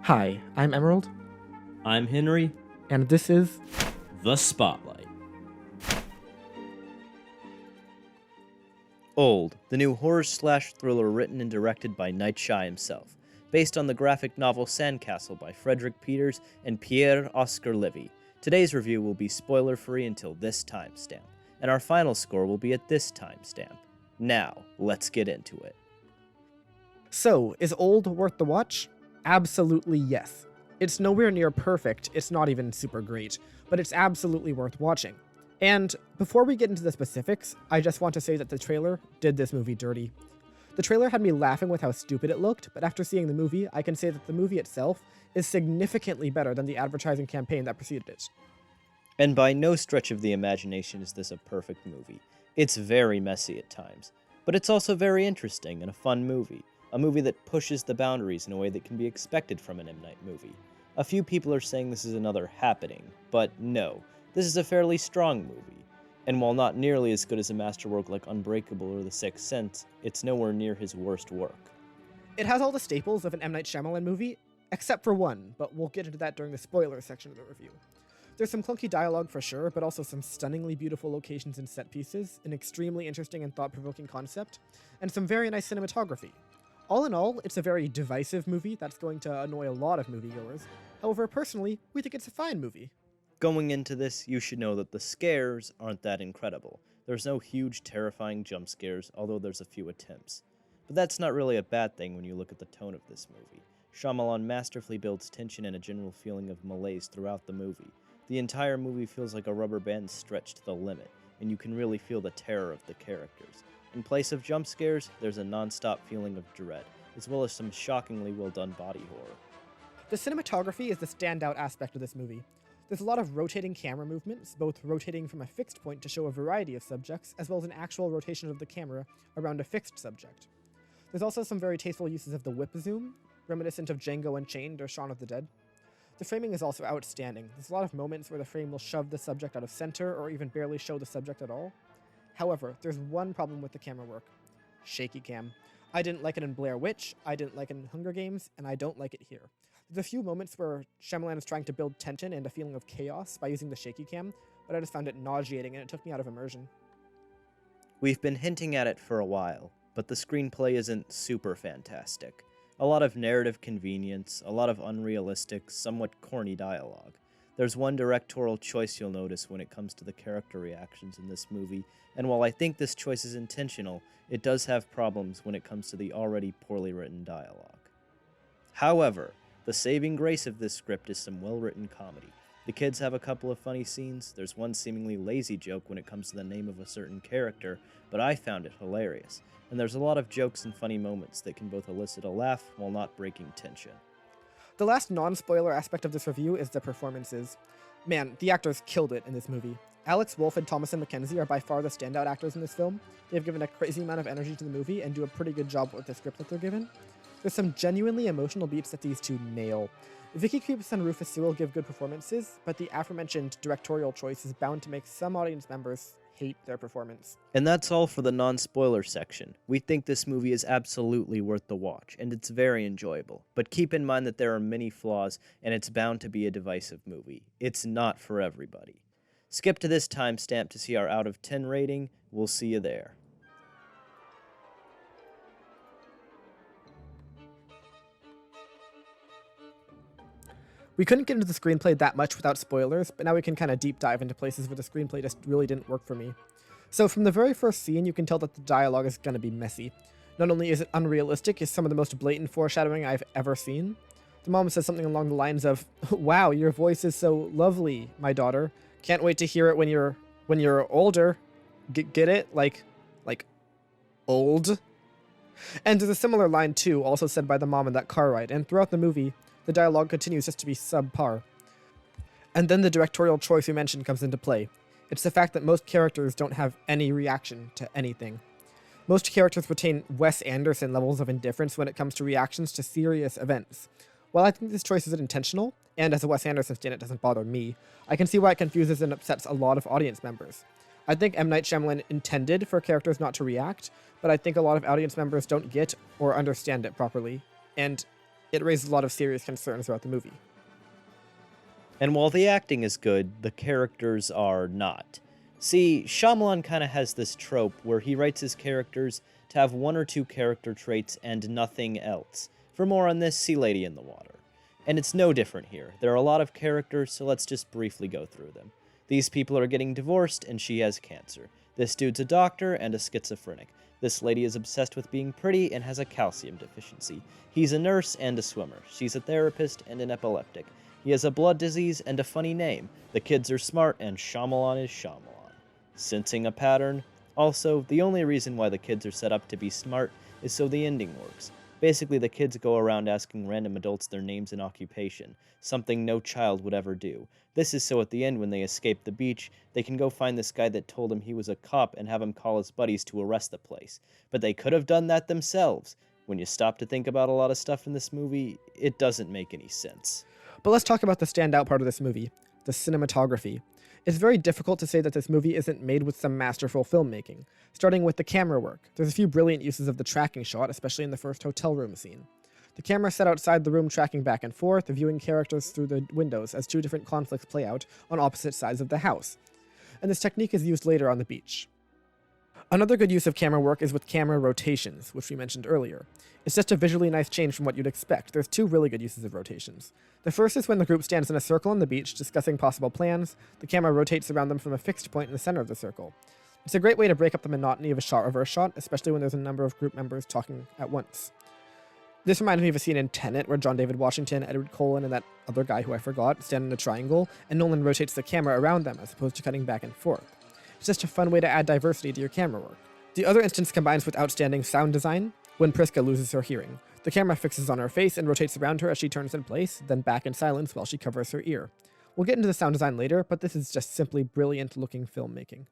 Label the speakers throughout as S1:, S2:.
S1: Hi, I'm Emerald,
S2: I'm Henry,
S1: and this is...
S2: the Spotlight. Old, the new horror/thriller written and directed by Night Shy himself, based on the graphic novel Sandcastle by Frederick Peters and Pierre Oscar Levy. Today's review will be spoiler-free until this timestamp, and our final score will be at this timestamp. Now, let's get into it.
S1: So, is Old worth the watch? Absolutely yes. It's nowhere near perfect, it's not even super great, but it's absolutely worth watching. And before we get into the specifics, I just want to say that the trailer did this movie dirty. The trailer had me laughing with how stupid it looked, but after seeing the movie, I can say that the movie itself is significantly better than the advertising campaign that preceded it.
S2: And by no stretch of the imagination is this a perfect movie. It's very messy at times, but it's also very interesting and a fun movie. A movie that pushes the boundaries in a way that can be expected from an M. Night movie. A few people are saying this is another Happening, but no, this is a fairly strong movie. And while not nearly as good as a masterwork like Unbreakable or The Sixth Sense, it's nowhere near his worst work.
S1: It has all the staples of an M. Night Shyamalan movie, except for one, but we'll get into that during the spoiler section of the review. There's some clunky dialogue for sure, but also some stunningly beautiful locations and set pieces, an extremely interesting and thought-provoking concept, and some very nice cinematography. All in all, it's a very divisive movie that's going to annoy a lot of moviegoers. However, personally, we think it's a fine movie.
S2: Going into this, you should know that the scares aren't that incredible. There's no huge, terrifying jump scares, although there's a few attempts. But that's not really a bad thing when you look at the tone of this movie. Shyamalan masterfully builds tension and a general feeling of malaise throughout the movie. The entire movie feels like a rubber band stretched to the limit, and you can really feel the terror of the characters. In place of jump scares, there's a non-stop feeling of dread, as well as some shockingly well-done body horror.
S1: The cinematography is the standout aspect of this movie. There's a lot of rotating camera movements, both rotating from a fixed point to show a variety of subjects, as well as an actual rotation of the camera around a fixed subject. There's also some very tasteful uses of the whip zoom, reminiscent of Django Unchained or Shaun of the Dead. The framing is also outstanding. There's a lot of moments where the frame will shove the subject out of center or even barely show the subject at all. However, there's one problem with the camera work. Shaky cam. I didn't like it in Blair Witch, I didn't like it in Hunger Games, and I don't like it here. There's a few moments where Shyamalan is trying to build tension and a feeling of chaos by using the shaky cam, but I just found it nauseating and it took me out of immersion.
S2: We've been hinting at it for a while, but the screenplay isn't super fantastic. A lot of narrative convenience, a lot of unrealistic, somewhat corny dialogue. There's one directorial choice you'll notice when it comes to the character reactions in this movie, and while I think this choice is intentional, it does have problems when it comes to the already poorly written dialogue. However, the saving grace of this script is some well-written comedy. The kids have a couple of funny scenes, there's one seemingly lazy joke when it comes to the name of a certain character, but I found it hilarious, and there's a lot of jokes and funny moments that can both elicit a laugh while not breaking tension.
S1: The last non-spoiler aspect of this review is the performances. Man, the actors killed it in this movie. Alex Wolff and Thomasin McKenzie are by far the standout actors in this film. They've given a crazy amount of energy to the movie and do a pretty good job with the script that they're given. There's some genuinely emotional beats that these two nail. Vicky Krieps and Rufus Sewell give good performances, but the aforementioned directorial choice is bound to make some audience members hate their performance.
S2: And that's all for the non-spoiler section. We think this movie is absolutely worth the watch, and it's very enjoyable. But keep in mind that there are many flaws, and it's bound to be a divisive movie. It's not for everybody. Skip to this timestamp to see our out of 10 rating. We'll see you there.
S1: We couldn't get into the screenplay that much without spoilers, but now we can kind of deep dive into places where the screenplay just really didn't work for me. So from the very first scene, you can tell that the dialogue is going to be messy. Not only is it unrealistic, it's some of the most blatant foreshadowing I've ever seen. The mom says something along the lines of, "Wow, your voice is so lovely, my daughter. Can't wait to hear it when you're older. Get it? Like old?" And there's a similar line too, also said by the mom in that car ride, and throughout the movie, the dialogue continues just to be subpar. And then the directorial choice we mentioned comes into play. It's the fact that most characters don't have any reaction to anything. Most characters retain Wes Anderson levels of indifference when it comes to reactions to serious events. While I think this choice is intentional, and as a Wes Anderson fan it doesn't bother me, I can see why it confuses and upsets a lot of audience members. I think M. Night Shyamalan intended for characters not to react, but I think a lot of audience members don't get or understand it properly. And It raises a lot of serious concerns throughout the movie.
S2: And while the acting is good, the characters are not. See, Shyamalan kind of has this trope where he writes his characters to have one or two character traits and nothing else. For more on this, see Lady in the Water. And it's no different here. There are a lot of characters, so let's just briefly go through them. These people are getting divorced, and she has cancer. This dude's a doctor and a schizophrenic. This lady is obsessed with being pretty and has a calcium deficiency. He's a nurse and a swimmer. She's a therapist and an epileptic. He has a blood disease and a funny name. The kids are smart, and Shyamalan is Shyamalan. Sensing a pattern? Also, the only reason why the kids are set up to be smart is so the ending works. Basically, the kids go around asking random adults their names and occupation, something no child would ever do. This is so at the end, when they escape the beach, they can go find this guy that told him he was a cop and have him call his buddies to arrest the place. But they could have done that themselves. When you stop to think about a lot of stuff in this movie, it doesn't make any sense.
S1: But let's talk about the standout part of this movie, the cinematography. It's very difficult to say that this movie isn't made with some masterful filmmaking, starting with the camera work. There's a few brilliant uses of the tracking shot, especially in the first hotel room scene. The camera set outside the room tracking back and forth, viewing characters through the windows as two different conflicts play out on opposite sides of the house. And this technique is used later on the beach. Another good use of camera work is with camera rotations, which we mentioned earlier. It's just a visually nice change from what you'd expect. There's two really good uses of rotations. The first is when the group stands in a circle on the beach discussing possible plans. The camera rotates around them from a fixed point in the center of the circle. It's a great way to break up the monotony of a shot reverse shot, especially when there's a number of group members talking at once. This reminded me of a scene in Tenet where John David Washington, Edward Cullen, and that other guy who I forgot stand in a triangle, and Nolan rotates the camera around them as opposed to cutting back and forth. It's just a fun way to add diversity to your camera work. The other instance combines with outstanding sound design when Priska loses her hearing. The camera fixes on her face and rotates around her as she turns in place, then back in silence while she covers her ear. We'll get into the sound design later, but this is just simply brilliant looking filmmaking.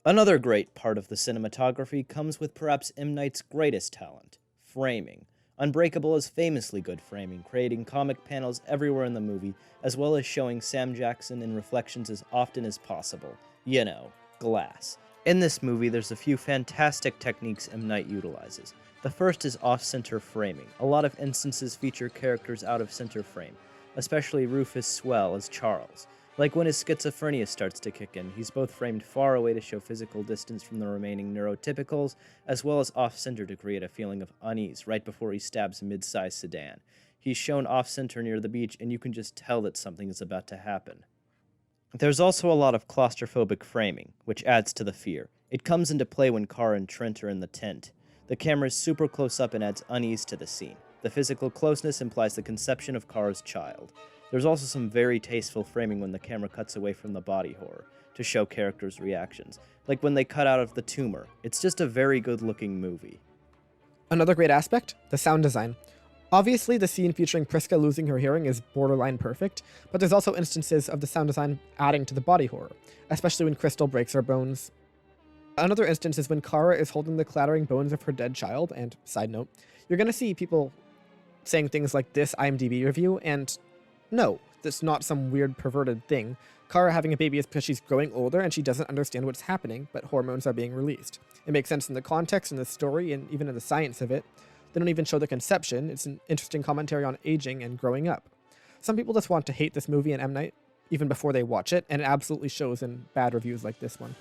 S2: Another great part of the cinematography comes with perhaps M. Night's greatest talent, framing. Unbreakable is famously good framing, creating comic panels everywhere in the movie, as well as showing Sam Jackson in reflections as often as possible. You know, glass. In this movie, there's a few fantastic techniques M. Night utilizes. The first is off-center framing. A lot of instances feature characters out of center frame, especially Rufus Swell as Charles. Like when his schizophrenia starts to kick in, he's both framed far away to show physical distance from the remaining neurotypicals, as well as off-center to create a feeling of unease right before he stabs a mid-sized sedan. He's shown off-center near the beach, and you can just tell that something is about to happen. There's also a lot of claustrophobic framing, which adds to the fear. It comes into play when Carr and Trent are in the tent. The camera is super close up and adds unease to the scene. The physical closeness implies the conception of Carr's child. There's also some very tasteful framing when the camera cuts away from the body horror, to show characters' reactions, like when they cut out of the tumor. It's just a very good-looking movie.
S1: Another great aspect, the sound design. Obviously, the scene featuring Priska losing her hearing is borderline perfect, but there's also instances of the sound design adding to the body horror, especially when Crystal breaks her bones. Another instance is when Kara is holding the clattering bones of her dead child, and side note, you're gonna see people saying things like this IMDb review, and no, that's not some weird perverted thing. Kara having a baby is because she's growing older and she doesn't understand what's happening, but hormones are being released. It makes sense in the context and the story and even in the science of it. They don't even show the conception. It's an interesting commentary on aging and growing up. Some people just want to hate this movie and M. Night even before they watch it, and it absolutely shows in bad reviews like this one.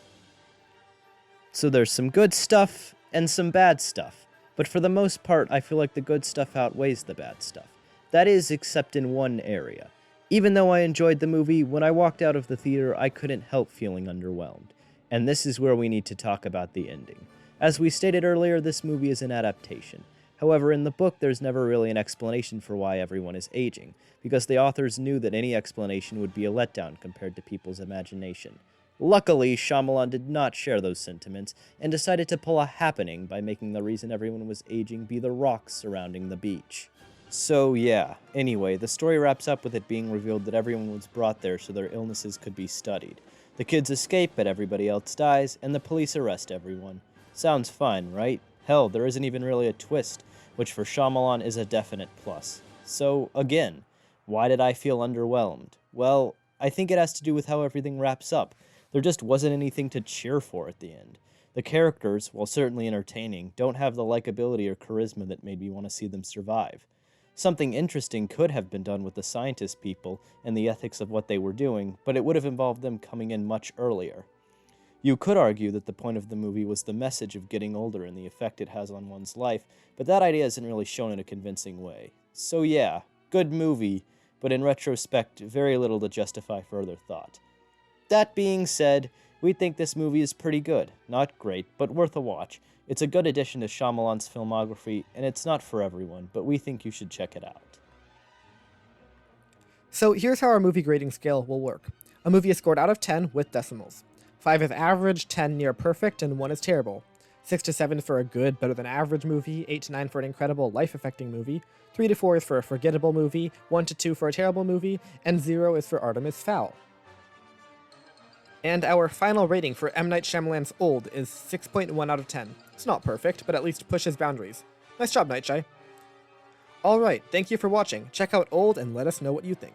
S2: So there's some good stuff and some bad stuff, but for the most part, I feel like the good stuff outweighs the bad stuff. That is, except in one area. Even though I enjoyed the movie, when I walked out of the theater, I couldn't help feeling underwhelmed. And this is where we need to talk about the ending. As we stated earlier, this movie is an adaptation. However, in the book, there's never really an explanation for why everyone is aging, because the authors knew that any explanation would be a letdown compared to people's imagination. Luckily, Shyamalan did not share those sentiments, and decided to pull a happening by making the reason everyone was aging be the rocks surrounding the beach. So yeah, anyway, the story wraps up with it being revealed that everyone was brought there so their illnesses could be studied. The kids escape, but everybody else dies, and the police arrest everyone. Sounds fine, right? Hell, there isn't even really a twist, which for Shyamalan is a definite plus. So, again, why did I feel underwhelmed? Well, I think it has to do with how everything wraps up. There just wasn't anything to cheer for at the end. The characters, while certainly entertaining, don't have the likability or charisma that made me want to see them survive. Something interesting could have been done with the scientist people and the ethics of what they were doing, but it would have involved them coming in much earlier. You could argue that the point of the movie was the message of getting older and the effect it has on one's life, but that idea isn't really shown in a convincing way. So yeah, good movie, but in retrospect, very little to justify further thought. That being said, we think this movie is pretty good. Not great, but worth a watch. It's a good addition to Shyamalan's filmography, and it's not for everyone, but we think you should check it out.
S1: So here's how our movie grading scale will work. A movie is scored out of 10 with decimals. 5 is average, 10 near perfect, and 1 is terrible. 6 to 7 for a good, better than average movie, 8 to 9 for an incredible, life-affecting movie, 3 to 4 is for a forgettable movie, 1 to 2 for a terrible movie, and 0 is for Artemis Fowl. And our final rating for M. Night Shyamalan's Old is 6.1 out of 10. It's not perfect, but at least pushes boundaries. Nice job, Nightshy. Alright, thank you for watching. Check out Old and let us know what you think.